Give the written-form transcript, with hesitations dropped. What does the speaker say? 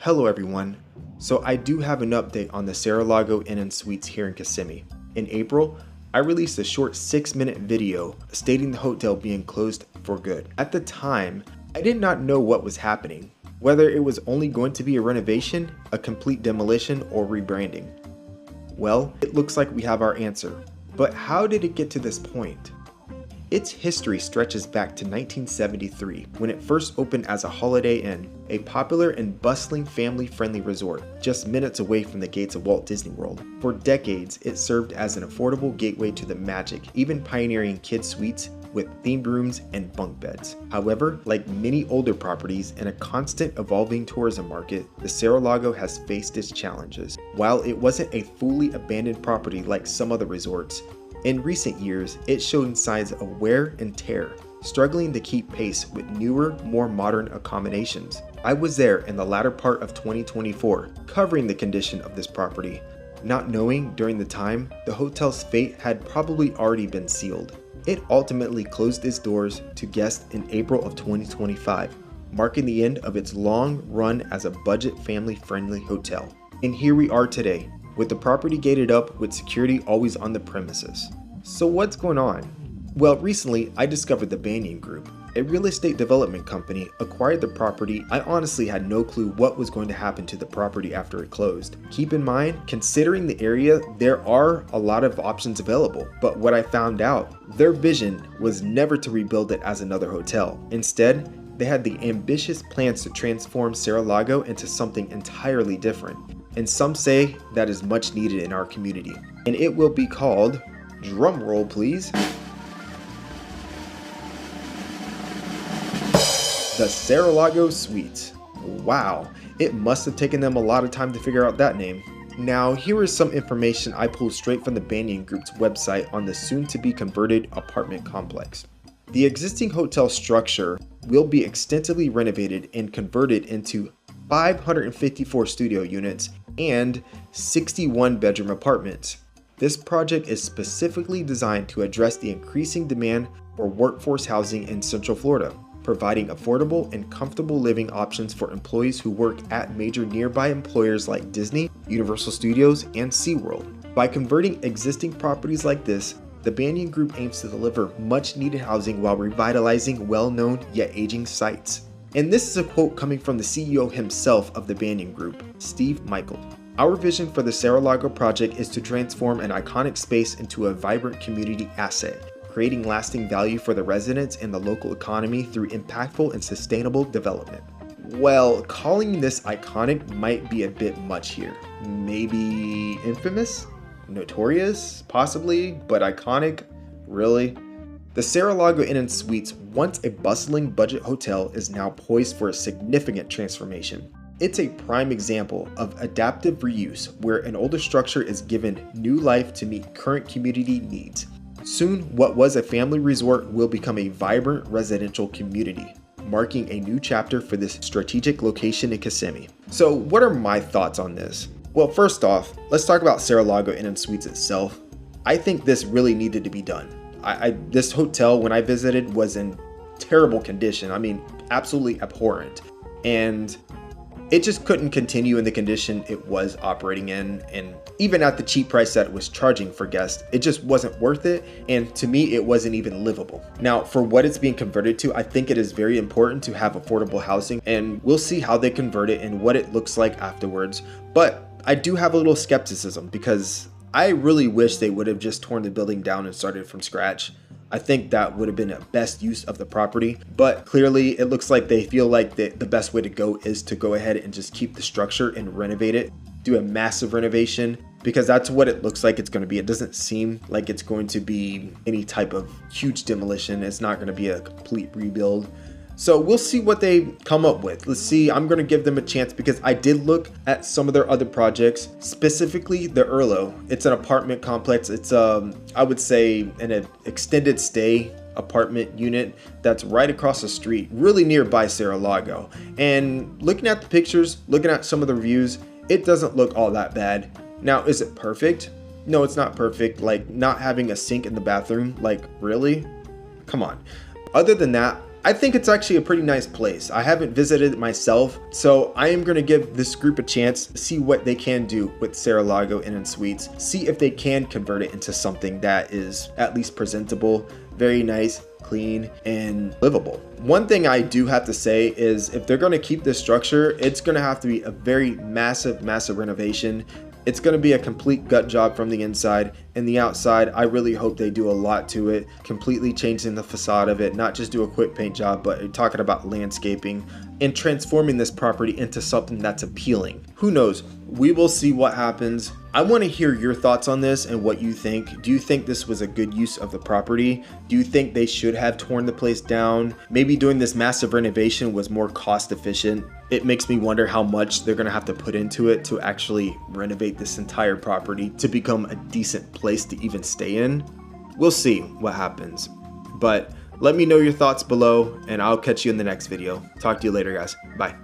Hello everyone. So I do have an update on the Seralago Inn Suites here in Kissimmee. In April, I released a short 6-minute video stating the hotel being closed for good. At the time, I did not know what was happening, whether it was only going to be a renovation, a complete demolition, or rebranding. Well, it looks like we have our answer. But how did it get to this point? Its history stretches back to 1973, when it first opened as a Holiday Inn, a popular and bustling family-friendly resort just minutes away from the gates of Walt Disney World. For decades, it served as an affordable gateway to the magic, even pioneering kids' suites with themed rooms and bunk beds. However, like many older properties in a constant evolving tourism market, the Seralago has faced its challenges. While it wasn't a fully abandoned property like some other resorts, in recent years, it showed signs of wear and tear, struggling to keep pace with newer, more modern accommodations. I was there in the latter part of 2024, covering the condition of this property, not knowing during the time the hotel's fate had probably already been sealed. It ultimately closed its doors to guests in April of 2025, marking the end of its long run as a budget family-friendly hotel. And here we are today, with the property gated up with security always on the premises. So what's going on? Well, recently I discovered the Banyan Group, a real estate development company, acquired the property. I honestly had no clue what was going to happen to the property after it closed. Keep in mind, considering the area, there are a lot of options available, but what I found out, their vision was never to rebuild it as another hotel. Instead, they had the ambitious plans to transform Seralago into something entirely different. And some say that is much needed in our community. And it will be called, drum roll please, the Seralago Suites. Wow, it must have taken them a lot of time to figure out that name. Now, here is some information I pulled straight from the Banyan Group's website on the soon-to-be converted apartment complex. The existing hotel structure will be extensively renovated and converted into 554 studio units and 61 bedroom apartments. This project is specifically designed to address the increasing demand for workforce housing in Central Florida, providing affordable and comfortable living options for employees who work at major nearby employers like Disney, Universal Studios, and SeaWorld. By converting existing properties like this, the Banyan Group aims to deliver much needed housing while revitalizing well-known yet aging sites. And this is a quote coming from the CEO himself of the Banyan Group, Steve Michael. Our vision for the Seralago project is to transform an iconic space into a vibrant community asset, creating lasting value for the residents and the local economy through impactful and sustainable development. Well, calling this iconic might be a bit much here. Maybe infamous? Notorious? Possibly, but iconic? Really? The Seralago Inn Suites, once a bustling budget hotel, is now poised for a significant transformation. It's a prime example of adaptive reuse, where an older structure is given new life to meet current community needs. Soon, what was a family resort will become a vibrant residential community, marking a new chapter for this strategic location in Kissimmee. So what are my thoughts on this? Well, first off, let's talk about Seralago Inn Suites itself. I think this really needed to be done. This hotel, when I visited, was in terrible condition. I mean, absolutely abhorrent. And it just couldn't continue in the condition it was operating in. And even at the cheap price that it was charging for guests, it just wasn't worth it. And to me, it wasn't even livable. Now, for what it's being converted to, I think it is very important to have affordable housing. And we'll see how they convert it and what it looks like afterwards. But I do have a little skepticism because I really wish they would have just torn the building down and started from scratch. I think that would have been a best use of the property, but clearly it looks like they feel like the best way to go is to go ahead and just keep the structure and renovate it, do a massive renovation, because that's what it looks like it's going to be. It doesn't seem like it's going to be any type of huge demolition. It's not going to be a complete rebuild. So we'll see what they come up with. Let's see. I'm going to give them a chance because I did look at some of their other projects, specifically the Erlo. It's an apartment complex. It's I would say an extended stay apartment unit that's right across the street, really nearby Seralago. And looking at the pictures, looking at some of the reviews, it doesn't look all that bad. Now, is it perfect? No, it's not perfect. Like not having a sink in the bathroom, like really? Come on. Other than that, I think it's actually a pretty nice place. I haven't visited it myself, so I am going to give this group a chance, see what they can do with Seralago Inn Suites, see if they can convert it into something that is at least presentable, very nice, clean, and livable. One thing I do have to say is if they're going to keep this structure, it's going to have to be a very massive renovation. It's going to be a complete gut job from the inside, and the outside, I really hope they do a lot to it, completely changing the facade of it, not just do a quick paint job, but talking about landscaping and transforming this property into something that's appealing. Who knows? We will see what happens. I want to hear your thoughts on this and what you think. Do you think this was a good use of the property? Do you think they should have torn the place down? Maybe doing this massive renovation was more cost efficient. It makes me wonder how much they're going to have to put into it to actually renovate this entire property to become a decent place to even stay in. We'll see what happens. But let me know your thoughts below, and I'll catch you in the next video. Talk to you later, guys. Bye.